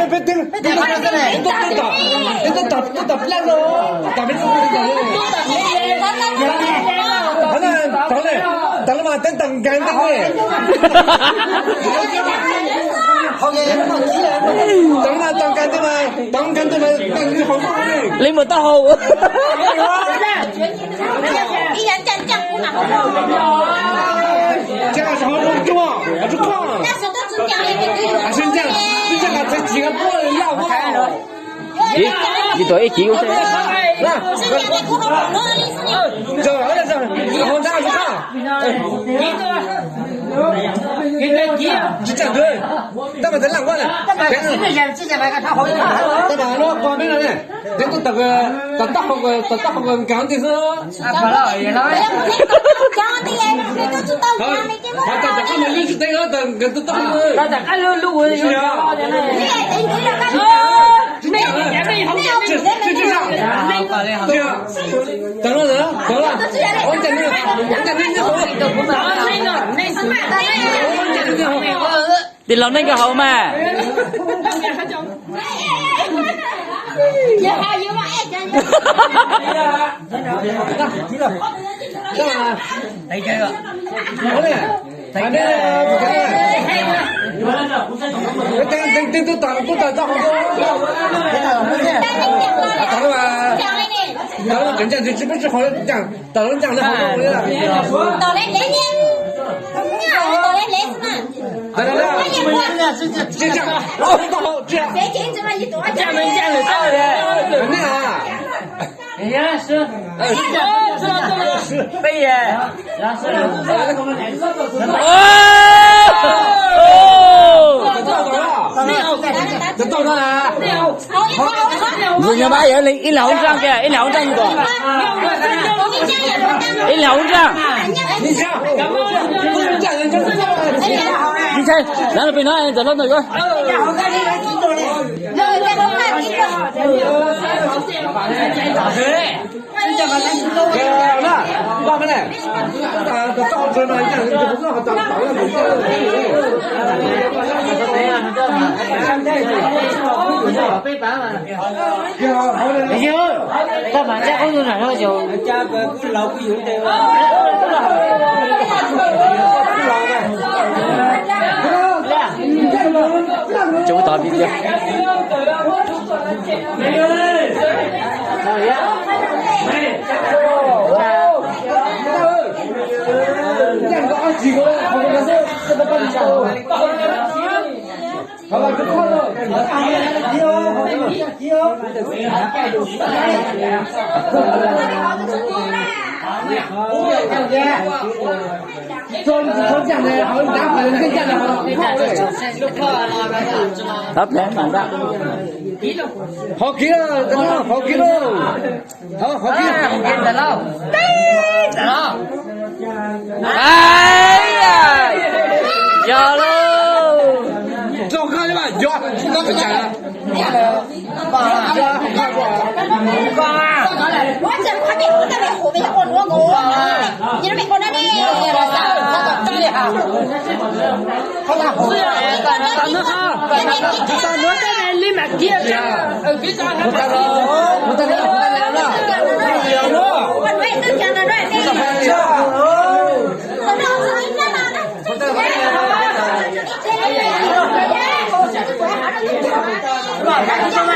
别盯，别打，都打不烂喽，打不烂喽。等了嘛，等干的嘞。好嘅，等嘛，等干的嘛，等干的嘛，等你好多嘞。lấy một tao hầu.这个是好重重啊，要去扛。啊，是这样，你这个才几个锅要不？Đi tuổi chịu thế. Rồi, ở đây rồi, hôm nay chúng ta. Chỉ chẳng thôi, ta phải làm quan này. Ta bảo nó qua bên này, thế tôi tập học cảm thì sao? Ta không muốn đi tay nữa, tôi tập rồi. Ta đặt cái lưu rồi.等了，我讲那Thì lòng lên cái hậu mà. thấy chưa? Có nè, thấy nè, tên tôi tao không có.当然，人家这不是好讲，当然讲的好多了。到来来年，到来来是嘛？来，这样，好，这样。再见，这么一多家人家的到的。那啊，哎呀，是，是，对耶，这到这了。人家把人一两张给，一两张一个，一两张。你想，你猜，然后被那人在那个。爸爸嘞，到这嘛，这不是好打了，行，到满家工作场上就加个不老不油的就打比较。几个？好了，就看了。从讲的好，拿回来跟讲的好。他平满的。好给了，真的好给了，好给了。得了，得了。哎呀，要喽！这我看见吧，有，那不讲了。我这快点，我这边后面我挪过，你那边过来的，好大好。长得好，长得在那里面接着，我在这了。我对这讲的对。干嘛？